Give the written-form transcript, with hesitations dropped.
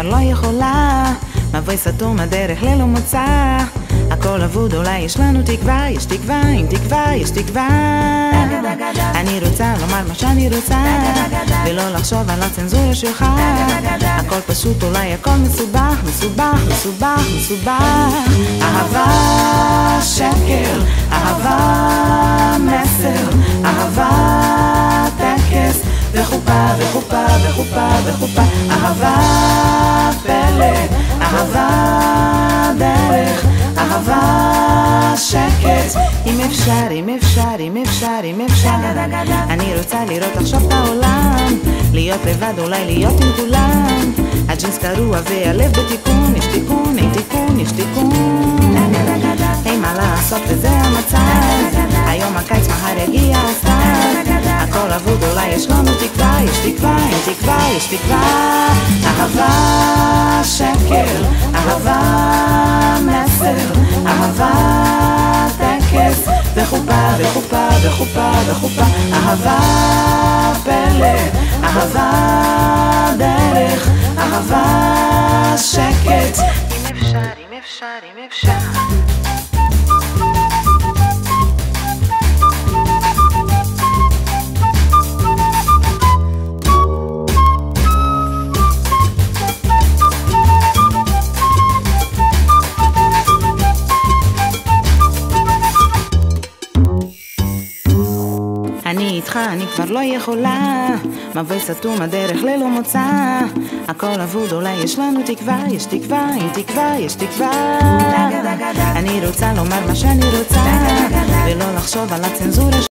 כבר לא יכולה, מבוי סתום הדרך ללא מוצא, הכל אבוד, אולי יש לנו תקווה, יש תקווה, עם תקווה יש תקווה. אני רוצה לומר מה שאני רוצה, ולא לחשוב על הצנזורה שלך, הכל פשוט, אולי הכל מסובך, מסובך, מסובך, מסובך. אהבה שקר, אהבה מסר, אהבה טקס, וחופה וחופה וחופה וחופה, אהבה פלא, אהבה דרך, אהבה שקט. אם אפשר, אם אפשר, אם אפשר, אם אפשר, אני רוצה לראות עכשיו את העולם, להיות לבד, אולי להיות עם כולם, הג'ינס קרוע והלב בתיקון, יש תיקון, אין תיקון, יש תיקון. אין מה לעשות וזה המצב, היום הקיץ מחר יגיע הסתיו, הכל אבוד, אולי יש לנו תקווה, יש תקווה, אין תקווה, יש תקווה. אהבה שקר, אהבה מסר, אהבה טקס, וחופה וחופה וחופה וחופה, אהבה פלא, אהבה דרך, אהבה שקט. אם אפשר, אם אפשר, אם אפשר. אני איתך, אני כבר לא יכולה, מבוי סתום הדרך ללא מוצא, הכל אבוד, אולי יש לנו תקווה, יש תקווה, עם תקווה יש תקווה. אני רוצה לומר מה שאני רוצה, ולא לחשוב על הצנזורה